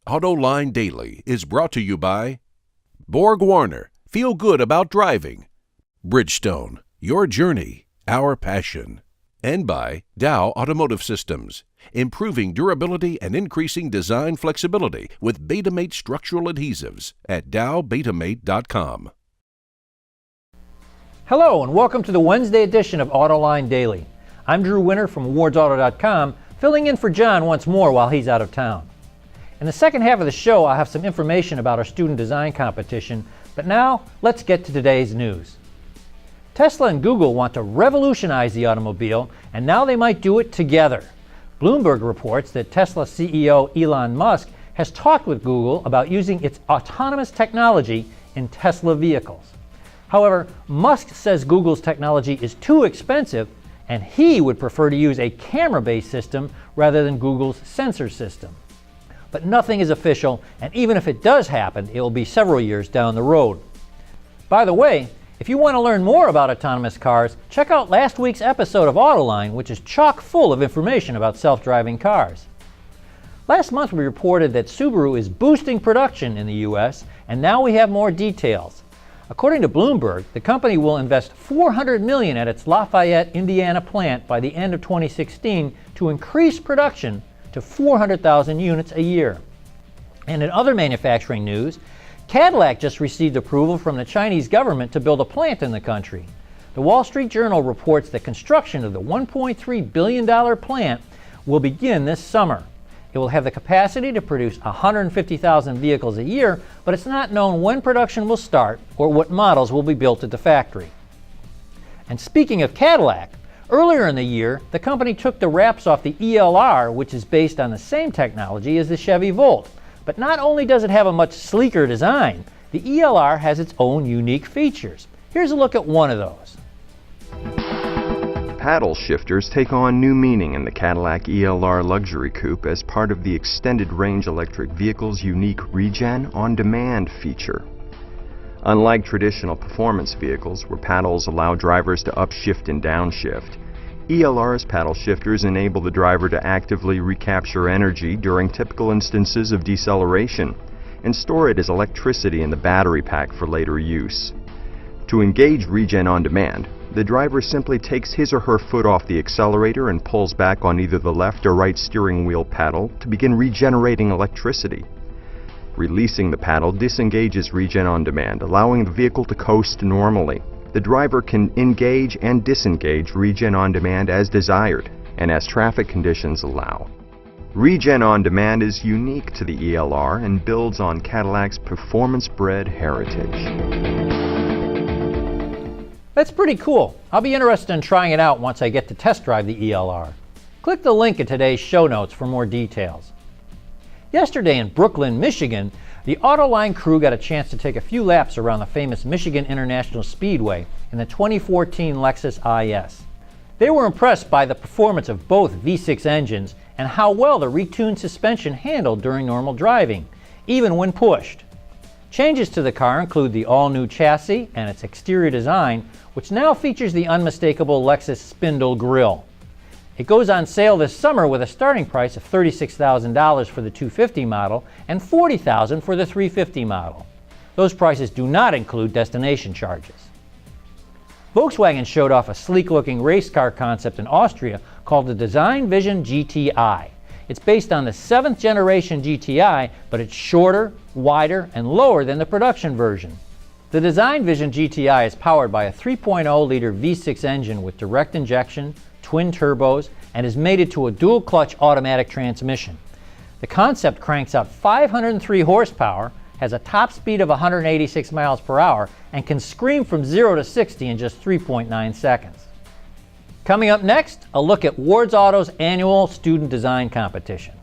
Autoline Daily is brought to you by Borg Warner, feel good about driving. Bridgestone, your journey, our passion. And by Dow Automotive Systems, improving durability and increasing design flexibility with Betamate structural adhesives at dowbetamate.com. Hello and welcome to the Wednesday edition of Autoline Daily. I'm Drew Winter from wardsauto.com, filling in for John once more while he's out of town. In the second half of the show, I'll have some information about our student design competition, but now let's get to today's news. Tesla and Google want to revolutionize the automobile, and now they might do it together. Bloomberg reports that Tesla CEO Elon Musk has talked with Google about using its autonomous technology in Tesla vehicles. However, Musk says Google's technology is too expensive, and he would prefer to use a camera-based system rather than Google's sensor system. But nothing is official, and even if it does happen, it will be several years down the road. By the way, if you want to learn more about autonomous cars, check out last week's episode of Autoline, which is chock full of information about self-driving cars. Last month we reported that Subaru is boosting production in the US, and now we have more details. According to Bloomberg, the company will invest $400 million at its Lafayette, Indiana plant by the end of 2016 to increase production to 400,000 units a year. And in other manufacturing news, Cadillac just received approval from the Chinese government to build a plant in the country. The Wall Street Journal reports that construction of the $1.3 billion plant will begin this summer. It will have the capacity to produce 150,000 vehicles a year, but it's not known when production will start or what models will be built at the factory. And speaking of Cadillac, earlier in the year, the company took the wraps off the ELR, which is based on the same technology as the Chevy Volt. But not only does it have a much sleeker design, the ELR has its own unique features. Here's a look at one of those. Paddle shifters take on new meaning in the Cadillac ELR luxury coupe as part of the extended range electric vehicle's unique Regen on-demand feature. Unlike traditional performance vehicles where paddles allow drivers to upshift and downshift, ELR's paddle shifters enable the driver to actively recapture energy during typical instances of deceleration and store it as electricity in the battery pack for later use. To engage Regen on demand, the driver simply takes his or her foot off the accelerator and pulls back on either the left or right steering wheel paddle to begin regenerating electricity. Releasing the paddle disengages Regen on demand, allowing the vehicle to coast normally. The driver can engage and disengage Regen on demand as desired and as traffic conditions allow. Regen on demand is unique to the ELR and builds on Cadillac's performance-bred heritage. That's pretty cool. I'll be interested in trying it out once I get to test drive the ELR. Click the link in today's show notes for more details. Yesterday in Brooklyn, Michigan, the Autoline crew got a chance to take a few laps around the famous Michigan International Speedway in the 2014 Lexus IS. They were impressed by the performance of both V6 engines and how well the retuned suspension handled during normal driving, even when pushed. Changes to the car include the all-new chassis and its exterior design, which now features the unmistakable Lexus spindle grille. It goes on sale this summer with a starting price of $36,000 for the 250 model and $40,000 for the 350 model. Those prices do not include destination charges. Volkswagen showed off a sleek-looking race car concept in Austria called the Design Vision GTI. It's based on the 7th generation GTI, but it's shorter, wider, and lower than the production version. The Design Vision GTI is powered by a 3.0-liter V6 engine with direct injection, twin turbos, and is mated to a dual-clutch automatic transmission. The concept cranks out 503 horsepower, has a top speed of 186 miles per hour, and can scream from 0 to 60 in just 3.9 seconds. Coming up next, a look at Wards Auto's annual student design competition.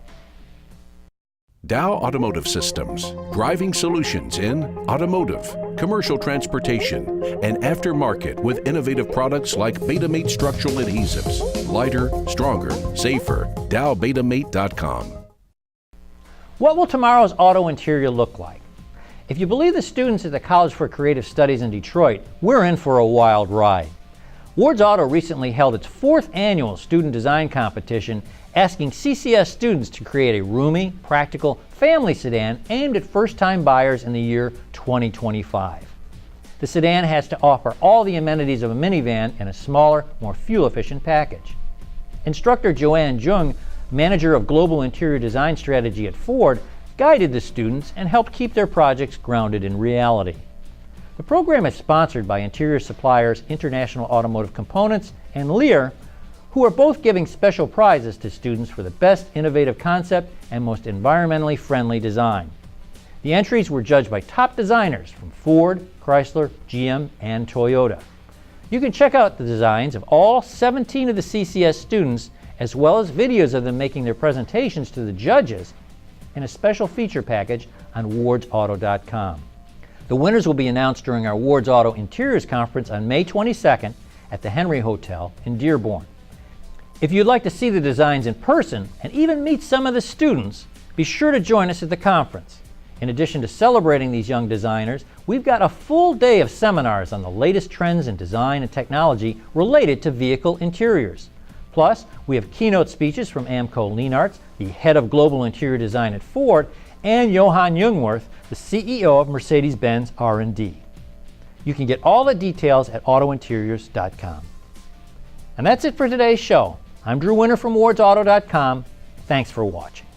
Dow Automotive Systems, driving solutions in automotive, commercial transportation, and aftermarket with innovative products like Betamate structural adhesives. Lighter, stronger, safer. dowbetamate.com. What will tomorrow's auto interior look like? If you believe the students at the College for Creative Studies in Detroit, we're in for a wild ride. Wards Auto recently held its 4th annual student design competition, asking CCS students to create a roomy, practical family sedan aimed at first-time buyers in the year 2025. The sedan has to offer all the amenities of a minivan in a smaller, more fuel-efficient package. Instructor Joanne Jung, manager of Global Interior Design Strategy at Ford, guided the students and helped keep their projects grounded in reality. The program is sponsored by interior suppliers International Automotive Components and Lear, who are both giving special prizes to students for the best innovative concept and most environmentally friendly design. The entries were judged by top designers from Ford, Chrysler, GM, and Toyota. You can check out the designs of all 17 of the CCS students, as well as videos of them making their presentations to the judges, in a special feature package on wardsauto.com. The winners will be announced during our Wards Auto Interiors Conference on May 22nd at the Henry Hotel in Dearborn. If you'd like to see the designs in person and even meet some of the students, be sure to join us at the conference. In addition to celebrating these young designers, we've got a full day of seminars on the latest trends in design and technology related to vehicle interiors. Plus, we have keynote speeches from Amco Leenarts, the head of global interior design at Ford, and Johan Jungwirth, the CEO of Mercedes-Benz R&D. You can get all the details at autointeriors.com. And that's it for today's show. I'm Drew Winter from wardsauto.com. Thanks for watching.